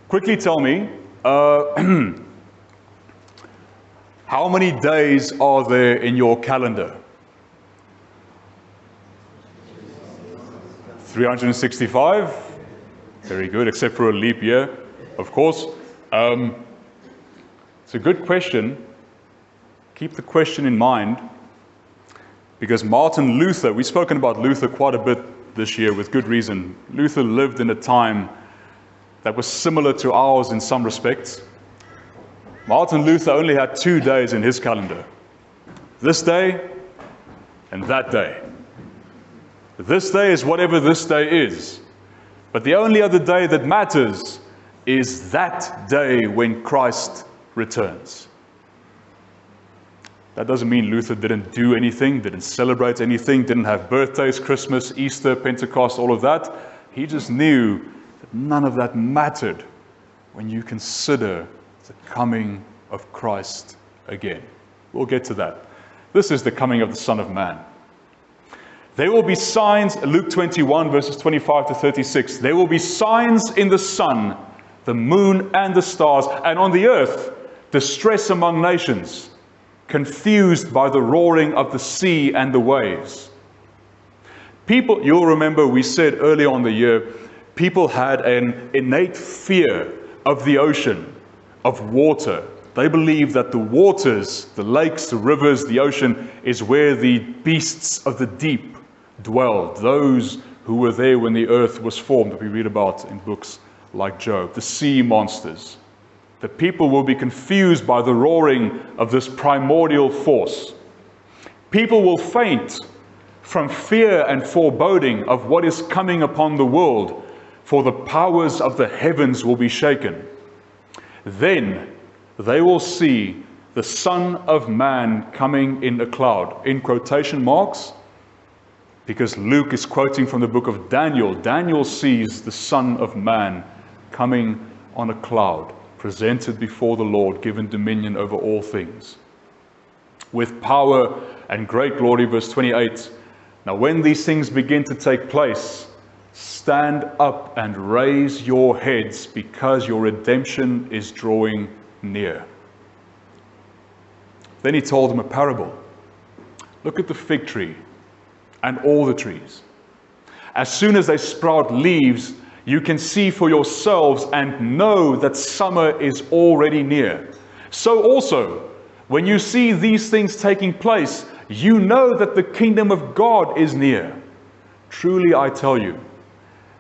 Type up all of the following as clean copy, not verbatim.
Quickly tell me, how many days are there in your calendar? 365? Very good, except for a leap year, of course. It's a good question. Keep the question in mind, because Martin Luther, we've spoken about Luther quite a bit this year with good reason. Luther lived in a time that was similar to ours in some respects. Martin Luther only had 2 days in his calendar. This day and that day. This day is whatever this day is. But the only other day that matters is that day when Christ returns. That doesn't mean Luther didn't do anything, didn't celebrate anything, didn't have birthdays, Christmas, Easter, Pentecost, all of that. He just knew that none of that mattered when you consider the coming of Christ again. We'll get to that. This is the coming of the Son of Man. There will be signs, Luke 21, verses 25 to 36. There will be signs in the sun, the moon, and the stars, and on the earth, distress among nations, confused by the roaring of the sea and the waves. People, you'll remember we said earlier on the year, people had an innate fear of the ocean, of water. They believed that the waters, the lakes, the rivers, the ocean, is where the beasts of the deep dwelled, those who were there when the earth was formed, that we read about in books like Job, the sea monsters. The people will be confused by the roaring of this primordial force. People will faint from fear and foreboding of what is coming upon the world, for the powers of the heavens will be shaken. Then they will see the Son of Man coming in a cloud, in quotation marks, because Luke is quoting from the book of Daniel. Daniel sees the Son of Man coming on a cloud, presented before the Lord, given dominion over all things, with power and great glory. Verse 28, now when these things begin to take place, stand up and raise your heads, because your redemption is drawing near. Then he told them a parable. Look at the fig tree and all the trees. As soon as they sprout leaves, you can see for yourselves and know that summer is already near. So also, when you see these things taking place, you know that the kingdom of God is near. Truly I tell you,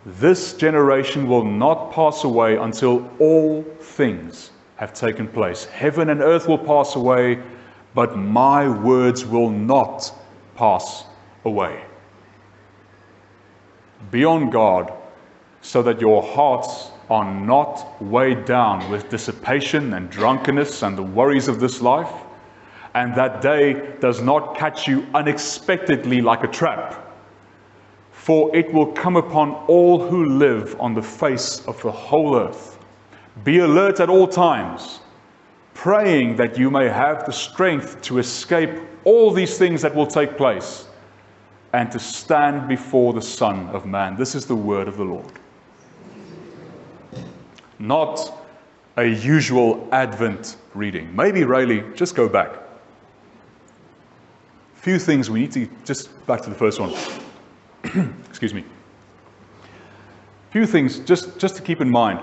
this generation will not pass away until all things have taken place. Heaven and earth will pass away, but my words will not pass away. Be on guard, so that your hearts are not weighed down with dissipation and drunkenness and the worries of this life, and that day does not catch you unexpectedly like a trap. For it will come upon all who live on the face of the whole earth. Be alert at all times, praying that you may have the strength to escape all these things that will take place, and to stand before the Son of Man. This is the word of the Lord. Not a usual Advent reading. Maybe Rayleigh, just go back. Few things we need to, just back to the first one. Excuse me. Few things just to keep in mind.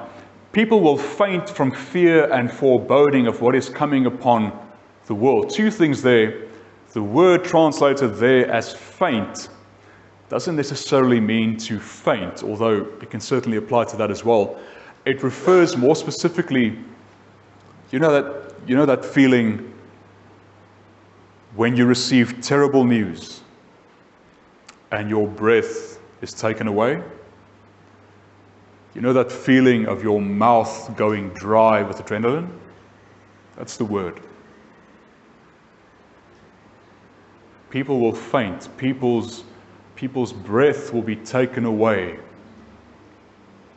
People will faint from fear and foreboding of what is coming upon the world. 2 things there. The word translated there as faint doesn't necessarily mean to faint, although it can certainly apply to that as well. It refers more specifically, you know that feeling when you receive terrible news and your breath is taken away? You know that feeling of your mouth going dry with adrenaline? That's the word. People will faint. People's breath will be taken away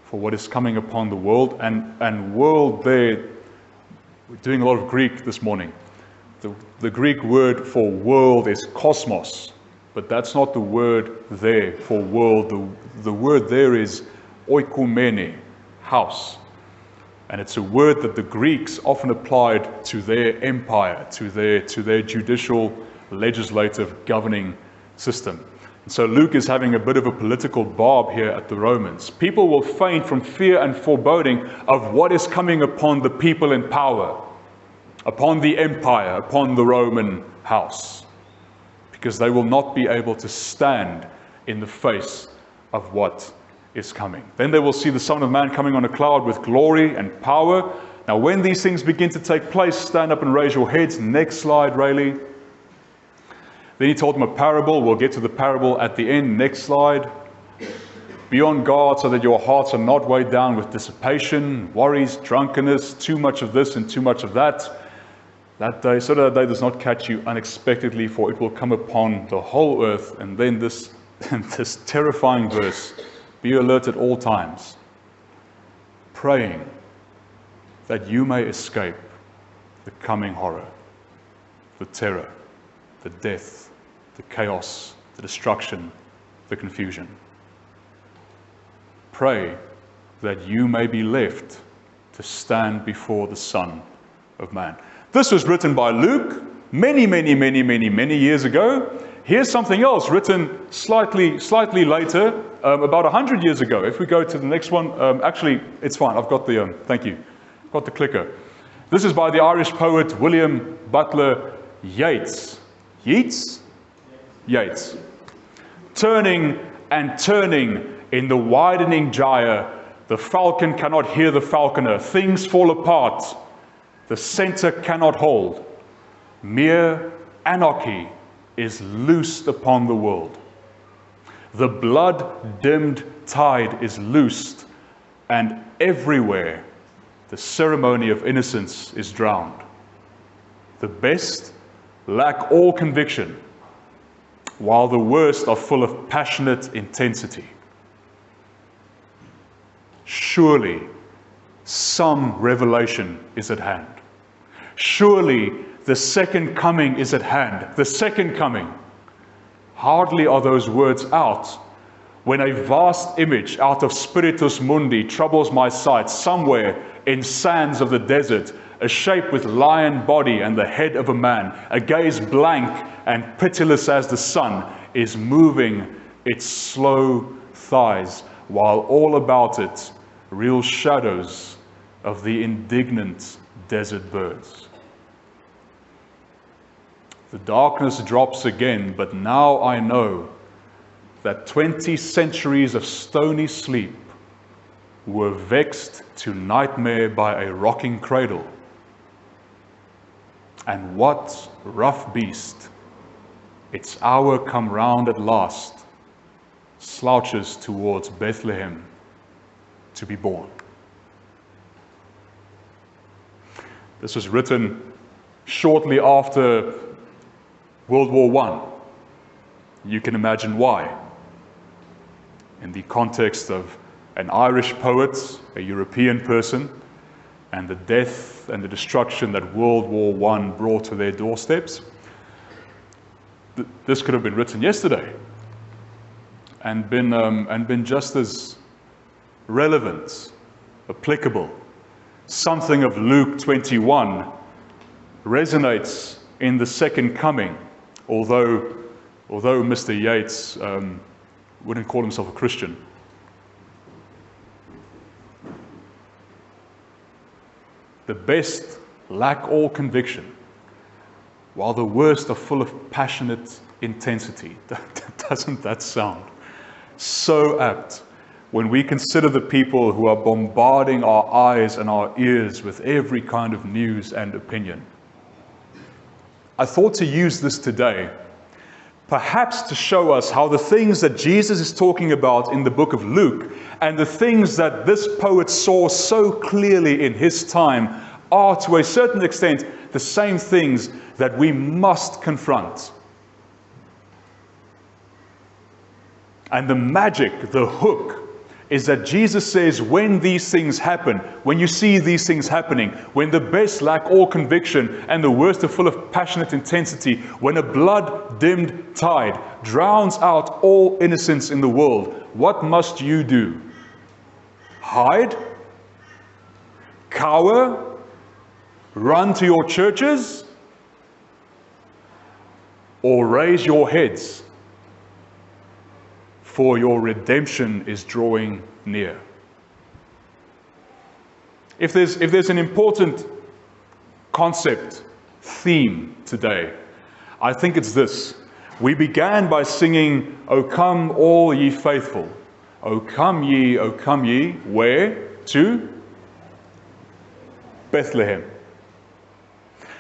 for what is coming upon the world. And world there, we're doing a lot of Greek this morning. The Greek word for world is cosmos, but that's not the word there for world. The word there is oikumene, house. And it's a word that the Greeks often applied to their empire, to their judicial, legislative, governing system. And so Luke is having a bit of a political barb here at the Romans. People will faint from fear and foreboding of what is coming upon the people in power, upon the empire, upon the Roman house, because they will not be able to stand in the face of what is coming. Then they will see the Son of Man coming on a cloud with glory and power. Now, when these things begin to take place, stand up and raise your heads. Next slide, Rayleigh. Then he told them a parable. We'll get to the parable at the end. Next slide. Be on guard so that your hearts are not weighed down with dissipation, worries, drunkenness, too much of this and too much of that. That day, so that day does not catch you unexpectedly, for it will come upon the whole earth. And then this terrifying verse, be alert at all times, praying that you may escape the coming horror, the terror, the death, the chaos, the destruction, the confusion. Pray that you may be left to stand before the Son of Man. This was written by Luke many years ago. Here's something else written slightly later, about 100 years ago. If we go to the next one, actually, it's fine. I've got the, thank you. I've got the clicker. This is by the Irish poet William Butler Yeats. Yeats? Yeats. Turning and turning in the widening gyre, the falcon cannot hear the falconer. Things fall apart. The center cannot hold. Mere anarchy is loosed upon the world. The blood-dimmed tide is loosed, and everywhere the ceremony of innocence is drowned. The best lack all conviction, while the worst are full of passionate intensity. Surely some revelation is at hand. Surely the second coming is at hand. The second coming. Hardly are those words out when a vast image out of Spiritus Mundi troubles my sight. Somewhere in sands of the desert, a shape with lion body and the head of a man, a gaze blank and pitiless as the sun, is moving its slow thighs, while all about it real shadows of the indignant desert birds. The darkness drops again, but now I know that 20 centuries of stony sleep were vexed to nightmare by a rocking cradle. And what rough beast, its hour come round at last, slouches towards Bethlehem to be born. This was written shortly after World War I. You can imagine why. In the context of an Irish poet, a European person, and the death and the destruction that World War I brought to their doorsteps. This could have been written yesterday and been just as relevant, applicable. Something of Luke 21 resonates in the second coming, although Mr. Yeats wouldn't call himself a Christian. The best lack all conviction, while the worst are full of passionate intensity. Doesn't that sound so apt when we consider the people who are bombarding our eyes and our ears with every kind of news and opinion? I thought to use this today, perhaps to show us how the things that Jesus is talking about in the book of Luke and the things that this poet saw so clearly in his time are to a certain extent the same things that we must confront. And the magic, the hook, is that Jesus says when these things happen, when you see these things happening, when the best lack all conviction and the worst are full of passionate intensity, when a blood-dimmed tide drowns out all innocence in the world, what must you do? Hide? cower, run to your churches, or raise your heads, for your redemption is drawing near. If there's an important concept, theme today, I think it's this. We began by singing, O come all ye faithful. O come ye, where? To Bethlehem.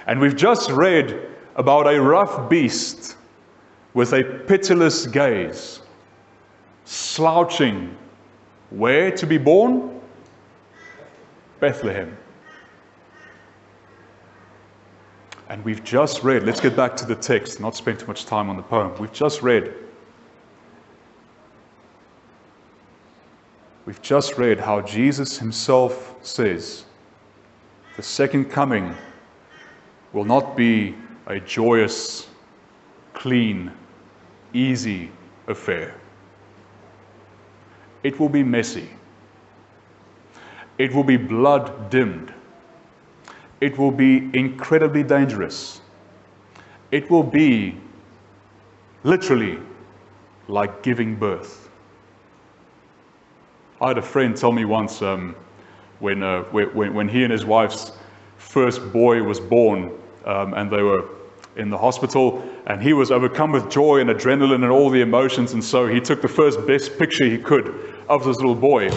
And we've just read about a rough beast with a pitiless gaze, slouching, where to be born? Bethlehem. And we've just read, let's get back to the text, not spend too much time on the poem. We've just read how Jesus himself says, the second coming will not be a joyous, clean, easy affair. It will be messy. It will be blood-dimmed. It will be incredibly dangerous. It will be literally like giving birth. I had a friend tell me once when he and his wife's first boy was born, and they were in the hospital, and he was overcome with joy and adrenaline and all the emotions, and so he took the first best picture he could of this little boy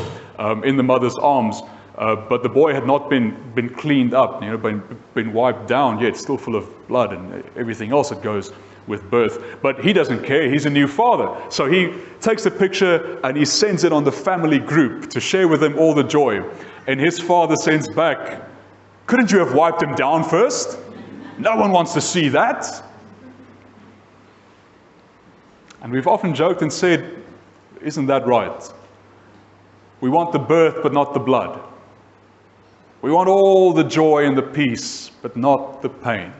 in the mother's arms. But the boy had not been cleaned up, been wiped down yet, still full of blood and everything else that goes with birth. But he doesn't care, he's a new father. So he takes the picture and he sends it on the family group to share with them all the joy. And his father sends back, couldn't you have wiped him down first? No one wants to see that. And we've often joked and said, isn't that right? We want the birth, but not the blood. We want all the joy and the peace, but not the pain.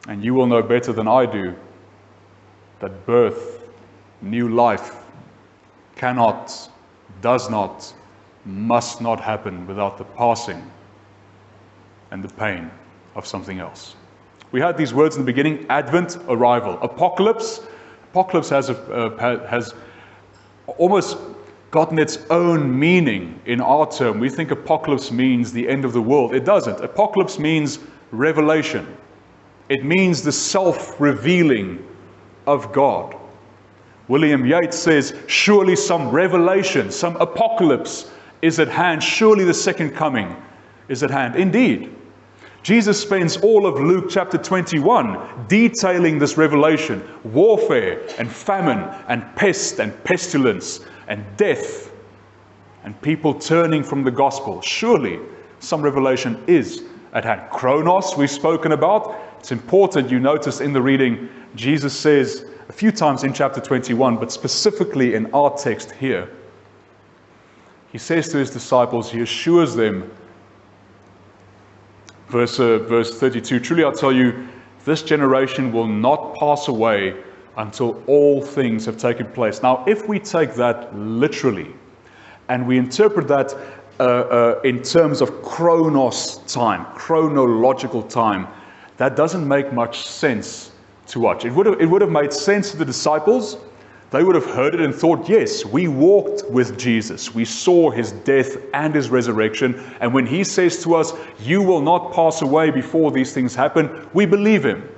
And you will know better than I do that birth, new life, cannot, does not, must not happen without the passing and the pain of something else. We had these words in the beginning: Advent, arrival. Apocalypse has almost gotten its own meaning in our term. We think apocalypse means the end of the world. It doesn't. Apocalypse means revelation. It means the self-revealing of God. William Yeats says, surely some revelation, some apocalypse is at hand. Surely the second coming is at hand. Indeed. Jesus spends all of Luke chapter 21 detailing this revelation: warfare and famine and pest and pestilence and death and people turning from the gospel. Surely some revelation is at hand. Chronos, we've spoken about. It's important, you notice in the reading, Jesus says a few times in chapter 21, but specifically in our text here, he says to his disciples, he assures them, verse 32, truly I tell you, this generation will not pass away until all things have taken place. Now, if we take that literally, and we interpret that in terms of chronos time, chronological time, that doesn't make much sense to us. It would have made sense to the disciples. They would have heard it and thought, yes, we walked with Jesus. We saw his death and his resurrection. And when he says to us, you will not pass away before these things happen, we believe him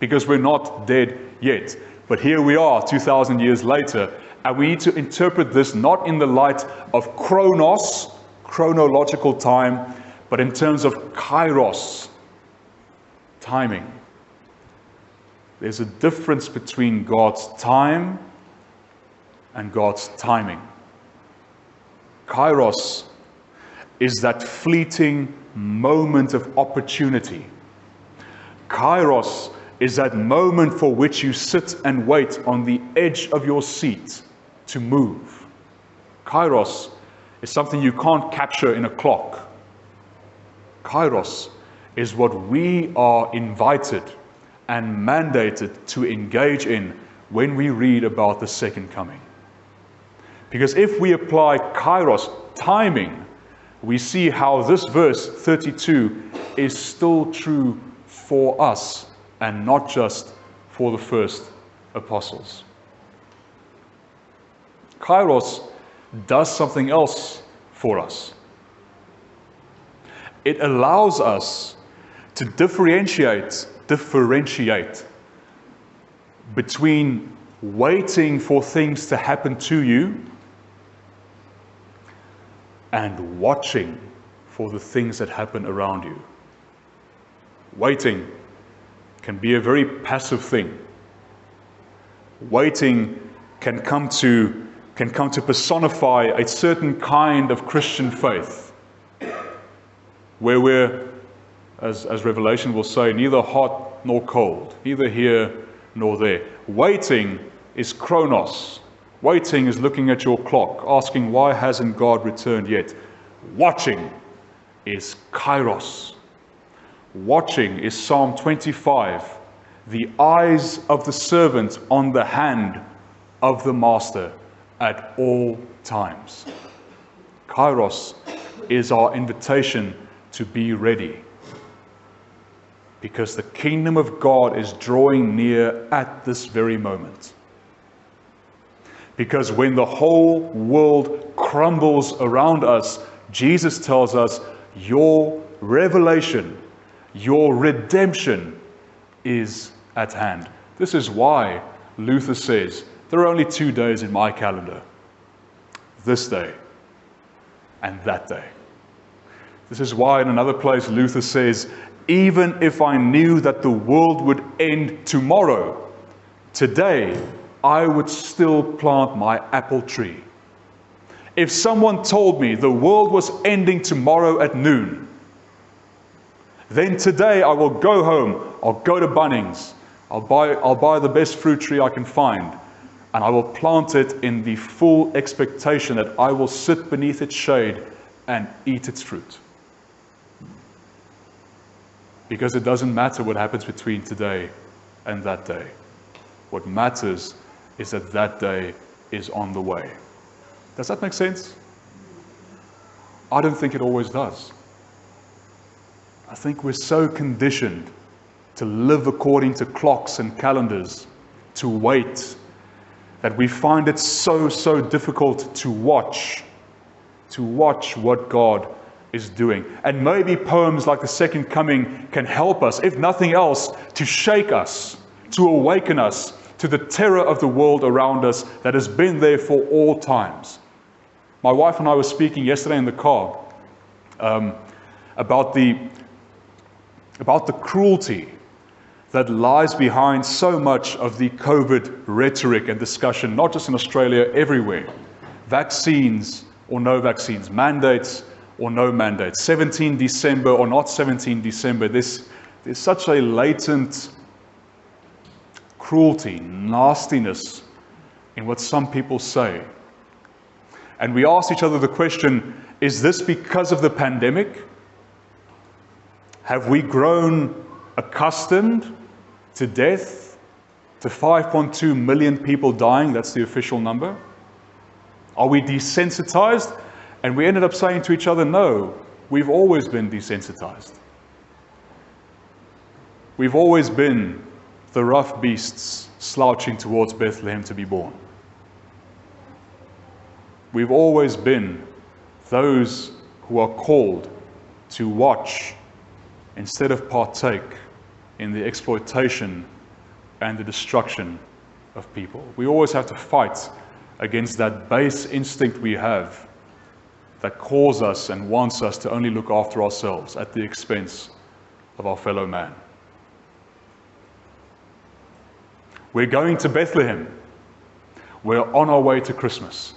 because we're not dead yet. But here we are 2,000 years later, and we need to interpret this not in the light of chronos, chronological time, but in terms of kairos, timing. There's a difference between God's time and God's timing. Kairos is that fleeting moment of opportunity. Kairos is that moment for which you sit and wait on the edge of your seat to move. Kairos is something you can't capture in a clock. Kairos is what we are invited and mandated to engage in when we read about the second coming. Because if we apply kairos, timing, we see how this verse 32 is still true for us and not just for the first apostles. Kairos does something else for us. It allows us to differentiate between waiting for things to happen to you and watching for the things that happen around you. Waiting can be a very passive thing. Waiting can come to personify a certain kind of Christian faith, where we're, as Revelation will say, neither hot nor cold, neither here nor there. Waiting is chronos. Waiting is looking at your clock, asking, why hasn't God returned yet? Watching is kairos. Watching is Psalm 25, the eyes of the servant on the hand of the master at all times. Kairos is our invitation to be ready, because the kingdom of God is drawing near at this very moment. Because when the whole world crumbles around us, Jesus tells us, your revelation, your redemption is at hand. This is why Luther says, there are only 2 days in my calendar. This day and that day. This is why in another place Luther says, even if I knew that the world would end tomorrow, today I would still plant my apple tree. If someone told me the world was ending tomorrow at noon, then today I will go home, I'll go to Bunnings, I'll buy the best fruit tree I can find, and I will plant it in the full expectation that I will sit beneath its shade and eat its fruit. Because it doesn't matter what happens between today and that day. What matters is that that day is on the way. Does that make sense? I don't think it always does. I think we're so conditioned to live according to clocks and calendars, to wait, that we find it so difficult to watch what God is doing. And maybe poems like The Second Coming can help us, if nothing else, to shake us, to awaken us to the terror of the world around us that has been there for all times. My wife and I were speaking yesterday in the car about the cruelty that lies behind so much of the COVID rhetoric and discussion, not just in Australia, everywhere. Vaccines or no vaccines, mandates or no mandates, 17 December or not 17 December. There's such a latent cruelty, nastiness in what some people say. And we asked each other the question, is this because of the pandemic? Have we grown accustomed to death, to 5.2 million people dying? That's the official number. Are we desensitized? And we ended up saying to each other, no, we've always been desensitized. We've always been the rough beasts slouching towards Bethlehem to be born. We've always been those who are called to watch instead of partake in the exploitation and the destruction of people. We always have to fight against that base instinct we have that calls us and wants us to only look after ourselves at the expense of our fellow man. We're going to Bethlehem. We're on our way to Christmas.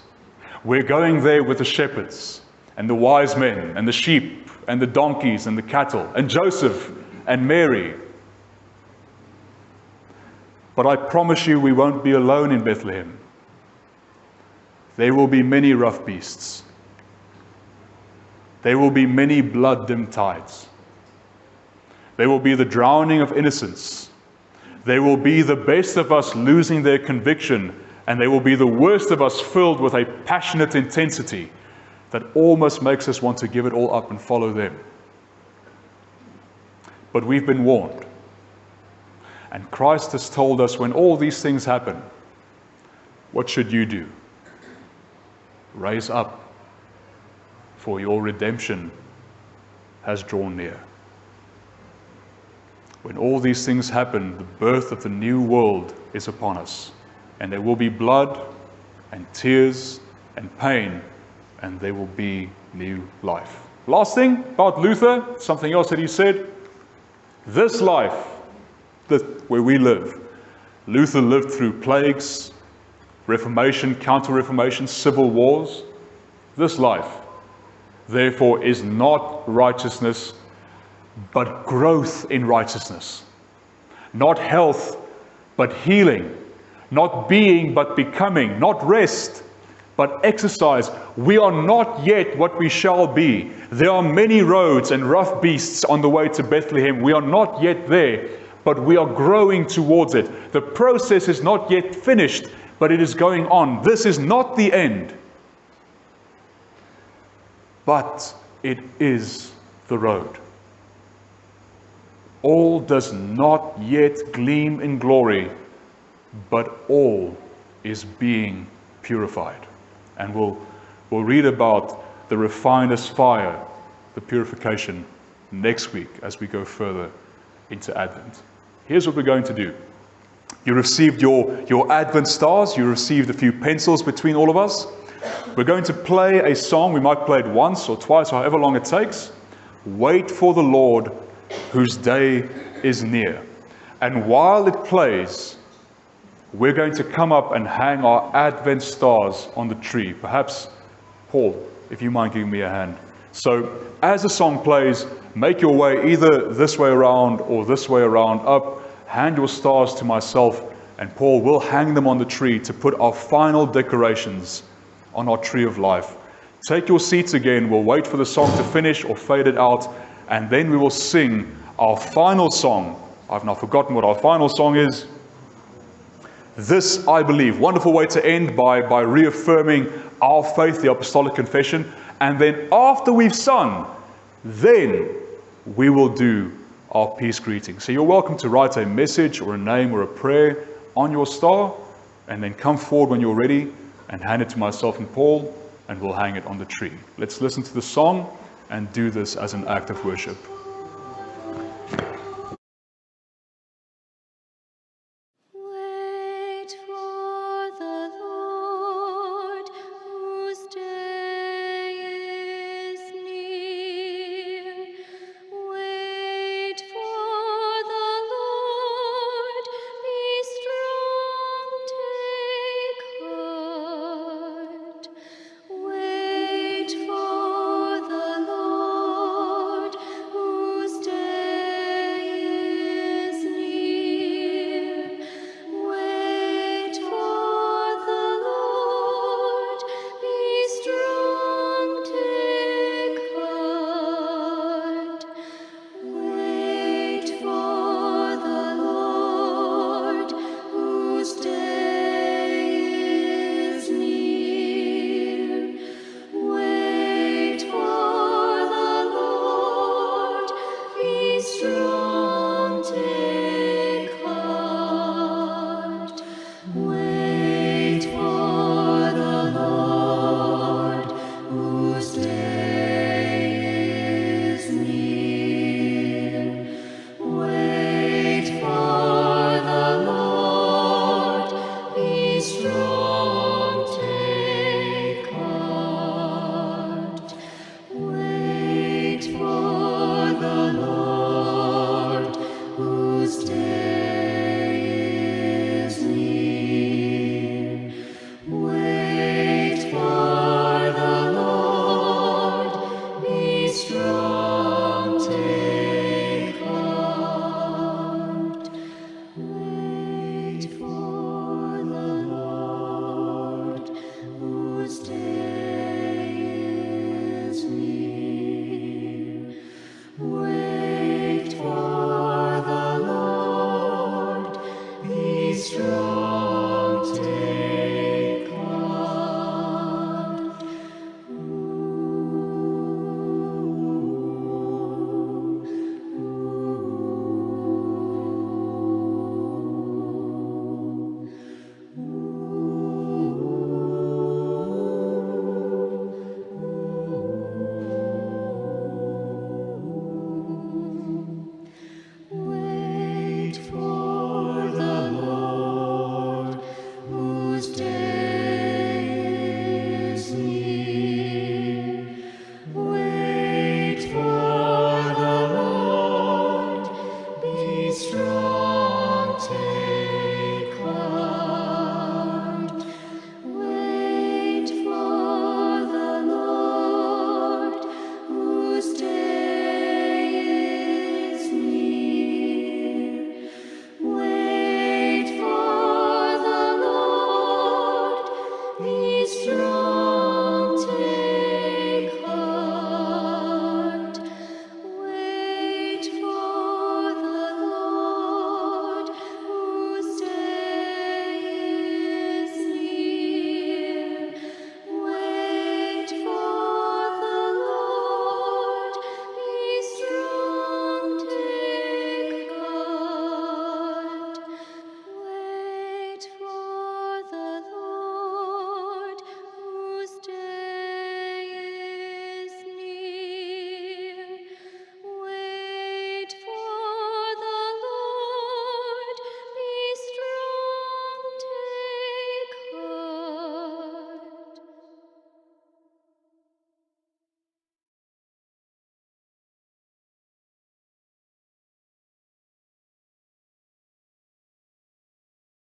We're going there with the shepherds and the wise men and the sheep and the donkeys and the cattle and Joseph and Mary. But I promise you we won't be alone in Bethlehem. There will be many rough beasts. There will be many blood-dimmed tides. There will be the drowning of innocence. There will be the best of us losing their conviction, and there will be the worst of us filled with a passionate intensity that almost makes us want to give it all up and follow them. But we've been warned. And Christ has told us when all these things happen, what should you do? Raise up, for your redemption has drawn near. When all these things happen, the birth of the new world is upon us, and there will be blood and tears and pain, and there will be new life. Last thing about Luther, something else that he said, this life, where we live, Luther lived through plagues, Reformation, Counter-Reformation, civil wars. This life, therefore, is not righteousness, but growth in righteousness. Not health, but healing. Not being, but becoming. Not rest, but exercise. We are not yet what we shall be. There are many roads and rough beasts on the way to Bethlehem. We are not yet there, but we are growing towards it. The process is not yet finished, but it is going on. This is not the end, but it is the road. All does not yet gleam in glory, but all is being purified. And we'll read about the refiner's fire, the purification, next week as we go further into Advent. Here's what we're going to do. You received your Advent stars, you received a few pencils between all of us. We're going to play a song, we might play it once or twice, however long it takes. Wait for the Lord, whose day is near. And while it plays, we're going to come up and hang our Advent stars on the tree. Perhaps, Paul, if you mind giving me a hand. So, as the song plays, make your way either this way around or this way around up. Hand your stars to myself, and Paul will hang them on the tree to put our final decorations on our tree of life. Take your seats again. We'll wait for the song to finish or fade it out, and then we will sing our final song. I've now forgotten what our final song is. This I believe. Wonderful way to end by reaffirming our faith, the Apostolic Confession. And then after we've sung, then we will do our peace greeting. So you're welcome to write a message or a name or a prayer on your star, and then come forward when you're ready and hand it to myself and Paul, and we'll hang it on the tree. Let's listen to the song and do this as an act of worship. Strong.